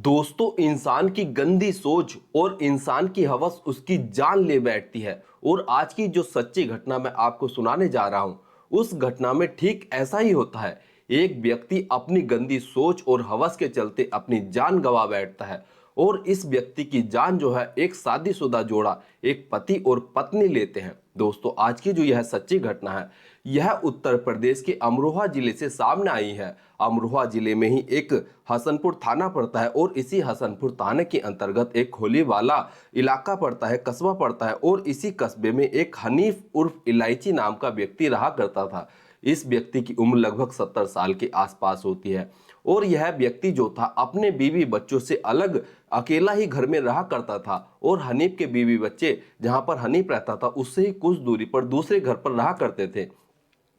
दोस्तों, इंसान की गंदी सोच और इंसान की हवस उसकी जान ले बैठती है। और आज की जो सच्ची घटना मैं आपको सुनाने जा रहा हूं, उस घटना में ठीक ऐसा ही होता है। एक व्यक्ति अपनी गंदी सोच और हवस के चलते अपनी जान गंवा बैठता है। और इस व्यक्ति की जान जो है एक शादीशुदा जोड़ा, एक पति और पत्नी लेते हैं। दोस्तों, आज की जो यह सच्ची घटना है, यह उत्तर प्रदेश के अमरोहा जिले से सामने आई है। अमरोहा जिले में ही एक हसनपुर थाना पड़ता है और इसी हसनपुर थाने के अंतर्गत एक खोली वाला इलाका पड़ता है, कस्बा पड़ता है। और इसी कस्बे में एक हनीफ उर्फ इलायची नाम का व्यक्ति रहा करता था। इस व्यक्ति की उम्र लगभग 70 साल के आसपास होती है। और यह व्यक्ति जो था अपने बीवी बच्चों से अलग अकेला ही घर में रहा करता था। और हनीफ के बीवी बच्चे जहां पर हनीफ रहता था उससे ही कुछ दूरी पर दूसरे घर पर रहा करते थे।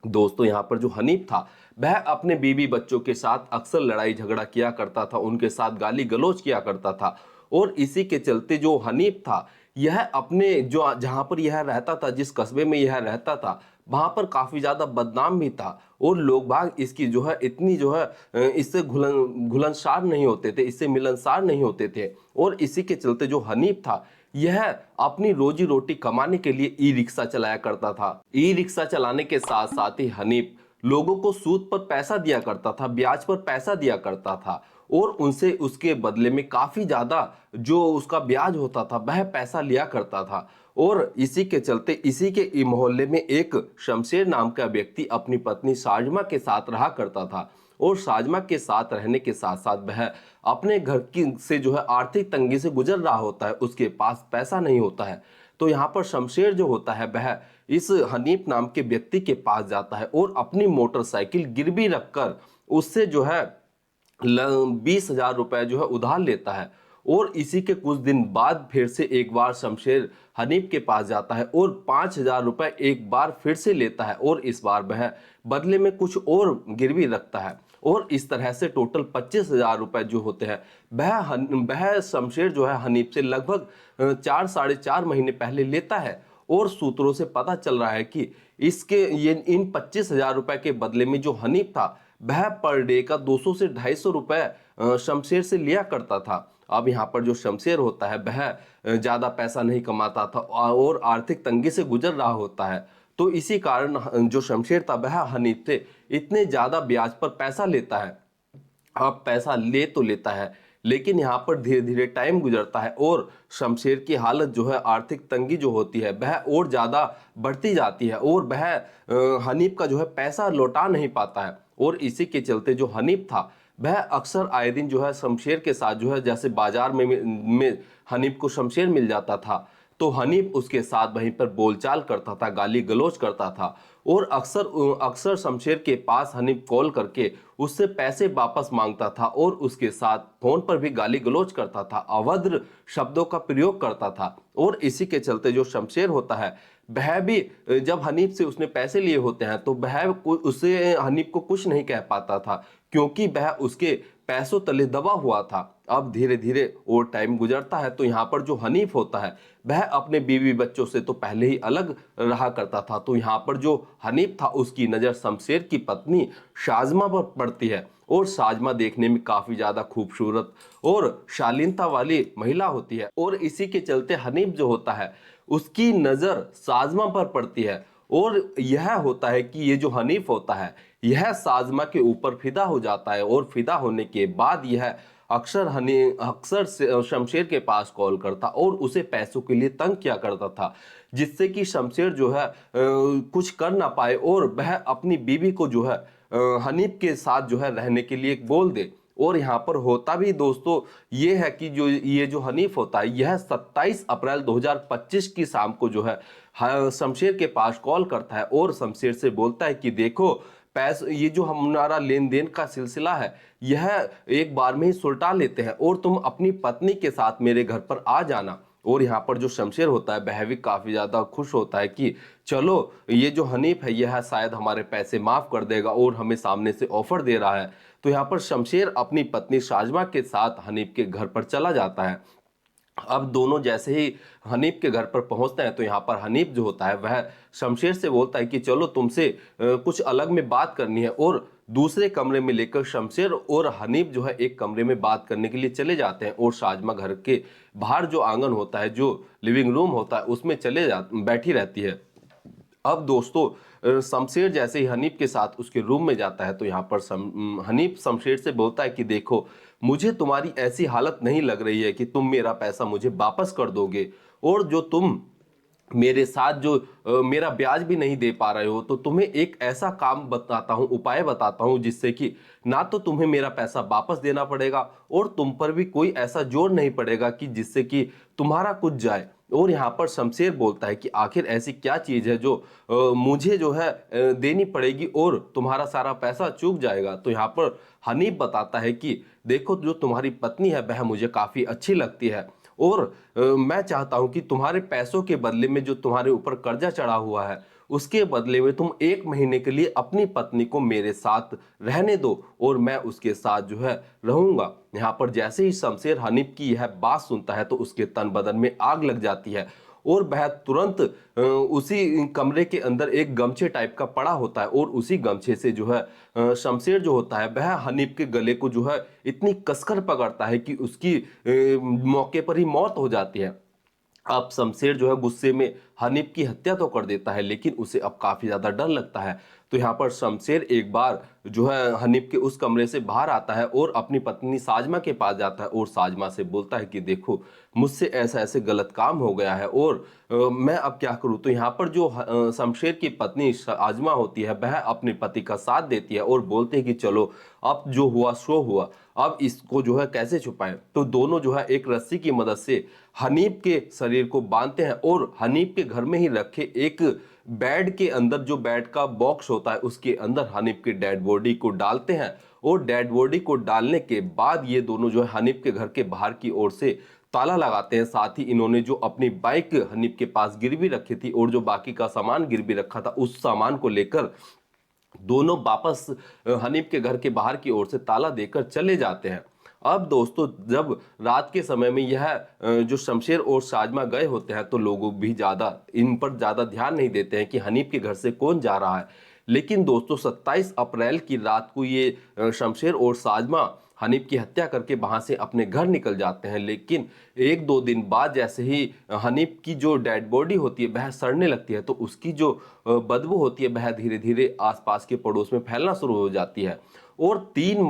दोस्तों, यहाँ पर जो हनीफ था, वह अपने बीवी बच्चों के साथ अक्सर लड़ाई झगड़ा किया करता था, उनके साथ गाली गलौज किया करता था। और इसी के चलते जो हनीफ था, यह अपने जो जहाँ पर यह रहता था, जिस कस्बे में यह रहता था, वहां पर काफी ज्यादा बदनाम भी था। और लोग बाग इसकी जो है इतनी जो है इससे घुलनसार नहीं होते थे, इससे मिलनसार नहीं होते थे। और इसी के चलते जो हनीफ था, यह अपनी रोजी रोटी कमाने के लिए ई रिक्शा चलाया करता था। ई रिक्शा चलाने के साथ साथ ही हनीफ लोगों को सूद पर पैसा दिया करता था, ब्याज पर पैसा दिया करता था। और उनसे उसके बदले में काफी ज्यादा जो उसका ब्याज होता था वह पैसा लिया करता था। और इसी के चलते इसी के मोहल्ले में एक शमशेर नाम का व्यक्ति अपनी पत्नी साजमा के साथ रहा करता था। और साजमा के साथ रहने के साथ साथ वह अपने घर की से जो है आर्थिक तंगी से गुजर रहा होता है, उसके पास पैसा नहीं होता है। तो यहाँ पर शमशेर जो होता है वह इस हनीफ नाम के व्यक्ति के पास जाता है और अपनी मोटरसाइकिल गिरवी रखकर उससे जो है 20,000 रुपए जो है उधार लेता है। और इसी के कुछ दिन बाद फिर से एक बार शमशेर हनीफ के पास जाता है और 5,000 रुपए एक बार फिर से लेता है। और इस बार वह बदले में कुछ और गिरवी रखता है। और इस तरह से टोटल 25,000 रुपए जो होते हैं, वह शमशेर जो है हनीफ से लगभग 4 साढ़े 4 महीने पहले लेता है। और सूत्रों से पता चल रहा है कि इसके ये इन 25,000 रुपए के बदले में जो हनीफ था, वह पर डे का 200 से 250 रुपए शमशेर से लिया करता था। अब यहाँ पर जो शमशेर होता है वह ज्यादा पैसा नहीं कमाता था और आर्थिक तंगी से गुजर रहा होता है। तो इसी कारण जो शमशेर था वह हनीफ से इतने ज्यादा ब्याज पर पैसा लेता है। अब पैसा ले तो लेता है, लेकिन यहाँ पर धीरे धीरे टाइम गुजरता है और शमशेर की हालत जो है आर्थिक तंगी जो होती है वह और ज़्यादा बढ़ती जाती है। और वह हनीफ का जो है पैसा लौटा नहीं पाता है। और इसी के चलते जो हनीफ था, वह अक्सर आए दिन जो है शमशेर के साथ जो है, जैसे बाजार में हनीफ को शमशेर मिल जाता था, तो हनीफ उसके साथ वहीं पर बोलचाल करता था, गाली गलौज करता था। और अक्सर अक्सर शमशेर के पास हनीफ कॉल करके उससे पैसे वापस मांगता था और उसके साथ फोन पर भी गाली गलौज करता था, अभद्र शब्दों का प्रयोग करता था। और इसी के चलते जो शमशेर होता है, वह भी जब हनीफ से उसने पैसे लिए होते हैं तो वह उससे हनीफ को कुछ नहीं कह पाता था, क्योंकि वह उसके पैसों तले दबा हुआ था। अब धीरे धीरे और टाइम गुजरता है तो यहाँ पर जो हनीफ होता है, वह अपने बीवी बच्चों से तो पहले ही अलग रहा करता था। तो यहाँ पर जो हनीफ था उसकी नज़र शमशेर की पत्नी शाजमा पर पड़ती है। और शाजमा देखने में काफी ज्यादा खूबसूरत और शालीनता वाली महिला होती है। और इसी के चलते हनीफ जो होता है उसकी नजर शाजमा पर पड़ती है। और यह होता है कि ये जो हनीफ होता है, यह शाजमा के ऊपर फिदा हो जाता है। और फिदा होने के बाद यह अक्सर शमशेर के पास कॉल करता और उसे पैसों के लिए तंग किया करता था, जिससे कि शमशेर जो है कुछ कर ना पाए और वह अपनी बीवी को जो है हनीफ के साथ जो है रहने के लिए बोल दे। और यहाँ पर होता भी दोस्तों ये है कि जो ये जो हनीफ होता है, यह 27 अप्रैल 2025 की शाम को जो है शमशेर के पास कॉल करता है और शमशेर से बोलता है कि देखो, पैसे ये जो हमारा लेन देन का सिलसिला है, यह एक बार में ही सुलटा लेते हैं और तुम अपनी पत्नी के साथ मेरे घर पर आ जाना। और यहाँ पर जो शमशेर होता है वह भी काफी ज्यादा खुश होता है कि चलो, ये जो हनीफ है यह शायद हमारे पैसे माफ कर देगा और हमें सामने से ऑफर दे रहा है। तो यहाँ पर शमशेर अपनी पत्नी शाजमा के साथ हनीफ के घर पर चला जाता है। अब दोनों जैसे ही हनीफ के घर पर पहुंचते हैं तो यहाँ पर हनीफ जो होता है वह शमशेर से बोलता है कि चलो, तुमसे कुछ अलग में बात करनी है। और दूसरे कमरे में लेकर शमशेर और हनीफ जो है एक कमरे में बात करने के लिए चले जाते हैं और शाजमा घर के बाहर जो आंगन होता है, जो लिविंग रूम होता है, उसमें बैठी रहती है। अब दोस्तों शमशेर जैसे ही हनीफ के साथ उसके रूम में जाता है तो यहाँ पर हनीफ शमशेर से बोलता है कि देखो, मुझे तुम्हारी ऐसी हालत नहीं लग रही है कि तुम मेरा पैसा मुझे वापस कर दोगे, और जो तुम मेरे साथ जो मेरा ब्याज भी नहीं दे पा रहे हो, तो तुम्हें एक ऐसा काम बताता हूं, उपाय बताता हूं, जिससे कि ना तो तुम्हें मेरा पैसा वापस देना पड़ेगा और तुम पर भी कोई ऐसा जोर नहीं पड़ेगा कि जिससे कि तुम्हारा कुछ जाए। और यहाँ पर शमशेर बोलता है कि आखिर ऐसी क्या चीज है जो मुझे जो है देनी पड़ेगी और तुम्हारा सारा पैसा चूक जाएगा। तो यहाँ पर हनीफ बताता है कि देखो, जो तुम्हारी पत्नी है वह मुझे काफी अच्छी लगती है, और मैं चाहता हूं कि तुम्हारे पैसों के बदले में जो तुम्हारे ऊपर कर्जा चढ़ा हुआ है, उसके बदले में तुम 1 महीने के लिए अपनी पत्नी को मेरे साथ रहने दो और मैं उसके साथ जो है रहूंगा। यहाँ पर जैसे ही शमशेर हनीफ की यह बात सुनता है तो उसके तन बदन में आग लग जाती है और वह तुरंत उसी कमरे के अंदर एक गमछे टाइप का पड़ा होता है और उसी गमछे से जो है शमशेर जो होता है वह हनीफ के गले को जो है इतनी कसकर पकड़ता है कि उसकी मौके पर ही मौत हो जाती है। अब शमशेर जो है गुस्से में हनीफ की हत्या तो कर देता है, लेकिन उसे अब काफी ज्यादा डर लगता है। तो यहाँ पर शमशेर एक बार जो है हनीफ के उस कमरे से बाहर आता है और अपनी पत्नी साजमा के पास जाता है और साजमा से बोलता है कि देखो, मुझसे ऐसा ऐसे गलत काम हो गया है और मैं अब क्या करूं। तो यहाँ पर जो शमशेर की पत्नी साजमा होती है वह अपने पति का साथ देती है और बोलते हैं कि चलो, अब जो हुआ सो हुआ, अब इसको जो है कैसे छुपाएं। तो दोनों जो है एक रस्सी की मदद से हनीफ के शरीर को बांधते हैं और हनीफ के घर में ही रखे एक बेड के अंदर, जो बेड का बॉक्स होता है, उसके अंदर हनीफ की डेड बॉडी को डालते हैं। और डेड बॉडी को डालने के बाद ये दोनों जो है हनीफ के घर के बाहर की ओर से ताला लगाते हैं। साथ ही इन्होंने जो अपनी बाइक हनीफ के पास गिरवी रखी थी और जो बाकी का सामान गिरवी रखा था, उस सामान को लेकर दोनों वापस हनीफ के घर के बाहर की ओर से ताला देकर चले जाते हैं। अब दोस्तों, जब रात के समय में यह जो शमशेर और साजमा गए होते हैं तो लोग भी ज्यादा इन पर ज्यादा ध्यान नहीं देते हैं कि हनीफ के घर से कौन जा रहा है। लेकिन दोस्तों 27 अप्रैल की रात को ये शमशेर और साजमा हनीफ की हत्या करके वहां से अपने घर निकल जाते हैं। लेकिन 1-2 दिन बाद जैसे ही हनीफ की जो डेड बॉडी होती है वह सड़ने लगती है, तो उसकी जो बदबू होती है वह धीरे धीरे आसपास के पड़ोस में फैलना शुरू हो जाती है। और 3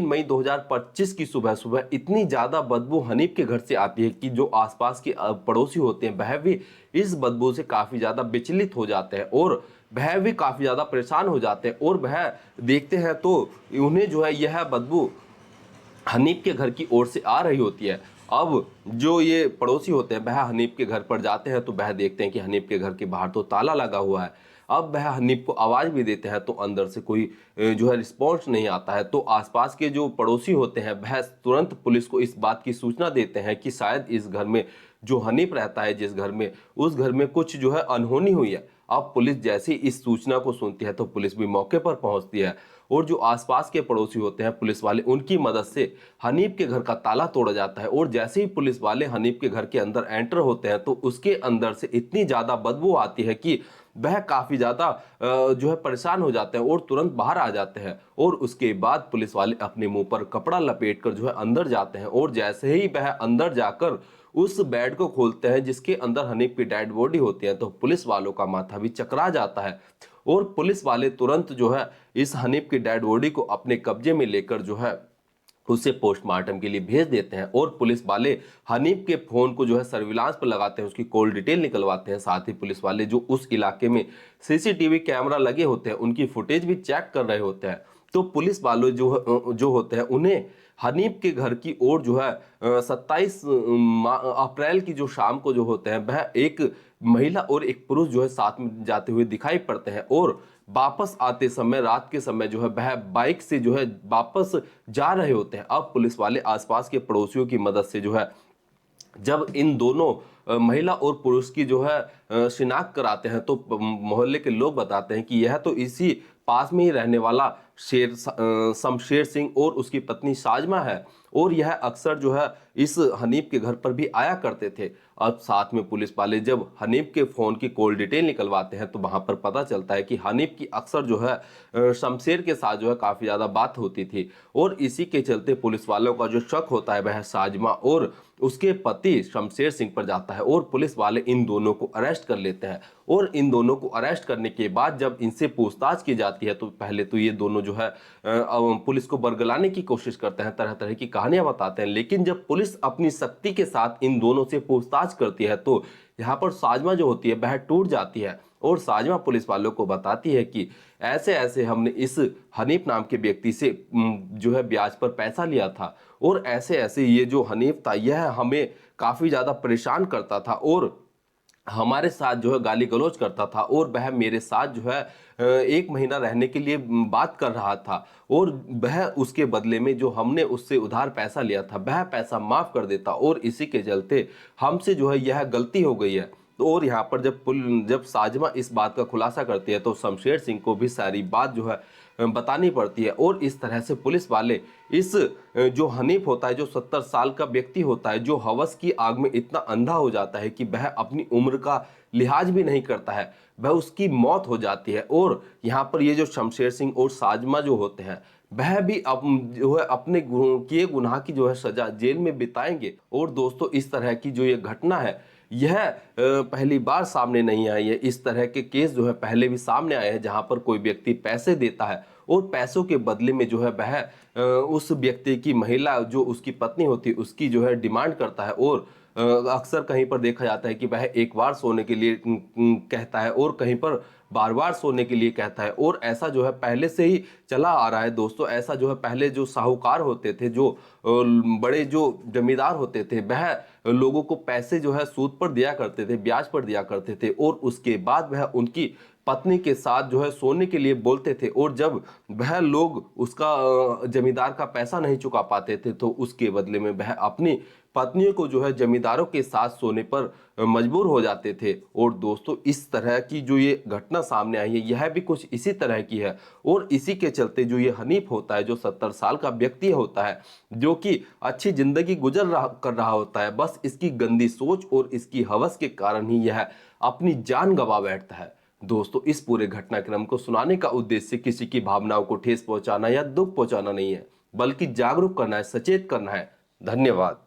मई 2025 की सुबह सुबह इतनी ज्यादा बदबू हनीफ के घर से आती है कि जो आसपास के पड़ोसी होते हैं वह भी इस बदबू से काफी ज्यादा विचलित हो जाते हैं और वह भी काफी ज्यादा परेशान हो जाते हैं और वह देखते हैं तो उन्हें जो है यह बदबू हनीफ के घर की ओर से आ रही होती है। अब जो ये पड़ोसी होते हैं वह हनीफ के घर पर जाते हैं तो वह देखते हैं कि हनीफ के घर के बाहर तो ताला लगा हुआ है। अब वह हनीफ को आवाज भी देते हैं तो अंदर से कोई जो है रिस्पॉन्स नहीं आता है। तो आसपास के जो पड़ोसी होते हैं वह तुरंत पुलिस को इस बात की सूचना देते हैं कि शायद इस घर में जो हनीफ रहता है, जिस घर में, उस घर में कुछ जो है अनहोनी हुई है। अब पुलिस जैसे ही इस सूचना को सुनती है तो पुलिस भी मौके पर पहुंचती है और जो आसपास के पड़ोसी होते हैं पुलिस वाले, उनकी मदद से हनीफ के घर का ताला तोड़ा जाता है। और जैसे ही पुलिस वाले हनीफ के घर के अंदर एंटर होते हैं तो उसके अंदर से इतनी ज्यादा बदबू आती है कि वह काफी ज्यादा जो है परेशान हो जाते हैं और तुरंत बाहर आ जाते हैं। और उसके बाद पुलिस वाले अपने मुंह पर कपड़ा लपेटकर जो है अंदर जाते हैं और जैसे ही वह अंदर जाकर उस बेड को खोलते हैं जिसके अंदर हनीफ की डेड बॉडी होती है तो पुलिस वालों का माथा भी चकरा जाता है और पुलिस वाले तुरंत जो है इस हनीफ की डेड बॉडी को अपने कब्जे में लेकर जो है उसे पोस्टमार्टम के लिए भेज देते हैं। और पुलिस वाले हनीफ के फोन को जो है सर्विलांस पर लगाते हैं, उसकी कॉल डिटेल निकलवाते हैं। साथ ही पुलिस वाले जो उस इलाके में सीसीटीवी कैमरा लगे होते हैं उनकी फुटेज भी चेक कर रहे होते हैं। तो पुलिस वाले जो होते हैं उन्हें हनीफ के घर की ओर जो है 27 अप्रैल की जो शाम को जो होते हैं वह एक महिला और एक पुरुष जो है साथ में जाते हुए दिखाई पड़ते हैं और वापस आते समय रात के समय जो है वह बाइक से जो है वापस जा रहे होते हैं। अब पुलिस वाले आसपास के पड़ोसियों की मदद से जो है जब इन दोनों महिला और पुरुष की जो है शिनाख्त कराते हैं तो मोहल्ले के लोग बताते हैं कि यह तो इसी पास में ही रहने वाला शमशेर सिंह और उसकी पत्नी साजमा है। और यह अक्सर जो है इस हनीफ के घर पर भी आया करते थे। अब साथ में पुलिस वाले जब हनीफ के फोन की कॉल डिटेल निकलवाते हैं तो वहां पर पता चलता है कि हनीफ की अक्सर जो है शमशेर के साथ जो है काफी ज्यादा बात होती थी, और इसी के चलते पुलिस वालों का जो शक होता है वह साजिमा और उसके पति शमशेर सिंह पर जाता है, और पुलिस वाले इन दोनों को अरेस्ट कर लेते हैं। और इन दोनों को अरेस्ट करने के बाद जब इनसे पूछताछ की जाती है तो पहले तो ये दोनों जो है पुलिस को बरगलाने की कोशिश करते हैं, तरह तरह की कहानियां बताते हैं, लेकिन जब पुलिस अपनी सख्ती के साथ इन दोनों से पूछताछ करती है तो यहाँ पर साजिमा जो होती है वह टूट जाती है, और साजिमा पुलिस वालों को बताती है कि ऐसे ऐसे हमने इस हनीफ नाम के व्यक्ति से जो है ब्याज पर पैसा लिया था, और ऐसे ऐसे ये जो हनीफ था यह हमें काफी ज्यादा परेशान करता था और हमारे साथ जो है गाली गलौज करता था, और वह मेरे साथ जो है 1 महीना रहने के लिए बात कर रहा था, और वह उसके बदले में जो हमने उससे उधार पैसा लिया था वह पैसा माफ कर देता, और इसी के चलते हमसे जो है यह गलती हो गई है। तो और यहाँ पर जब साजिमा इस बात का खुलासा करती है तो शमशेर सिंह को भी सारी बात जो है बतानी पड़ती है, और इस तरह से पुलिस वाले इस जो हनीफ होता है, जो 70 साल का व्यक्ति होता है, जो हवस की आग में इतना अंधा हो जाता है कि वह अपनी उम्र का लिहाज भी नहीं करता है, वह उसकी मौत हो जाती है। और यहाँ पर ये जो शमशेर सिंह और साजिमा जो होते हैं वह भी अब जो है अपने किए गुनाह की जो है सजा जेल में बिताएंगे। और दोस्तों इस तरह की जो ये घटना है यह पहली बार सामने नहीं आई है। इस तरह के केस जो है पहले भी सामने आए हैं जहां पर कोई व्यक्ति पैसे देता है और पैसों के बदले में जो है वह उस व्यक्ति की महिला जो उसकी पत्नी होती है उसकी जो है डिमांड करता है, और अक्सर कहीं पर देखा जाता है कि वह एक बार सोने के लिए कहता है और कहीं पर बार बार सोने के लिए कहता है, और ऐसा जो है पहले से ही चला आ रहा है दोस्तों। ऐसा जो है पहले जो साहूकार होते थे, जो बड़े जो जमींदार होते थे, वह लोगों को पैसे जो है सूद पर दिया करते थे, ब्याज पर दिया करते थे, और उसके बाद वह उनकी पत्नी के साथ जो है सोने के लिए बोलते थे, और जब वह लोग उसका जमींदार का पैसा नहीं चुका पाते थे तो उसके बदले में वह अपनी पत्नियों को जो है जमींदारों के साथ सोने पर मजबूर हो जाते थे। और दोस्तों इस तरह की जो ये घटना सामने आई है यह भी कुछ इसी तरह की है, और इसी के चलते जो ये हनीफ होता है, जो 70 साल का व्यक्ति होता है, जो कि अच्छी जिंदगी कर रहा होता है, बस इसकी गंदी सोच और इसकी हवस के कारण ही यह अपनी जान गंवा बैठता है। दोस्तों इस पूरे घटनाक्रम को सुनाने का उद्देश्य किसी की भावनाओं को ठेस पहुंचाना या दुख पहुंचाना नहीं है, बल्कि जागरूक करना है, सचेत करना है। धन्यवाद।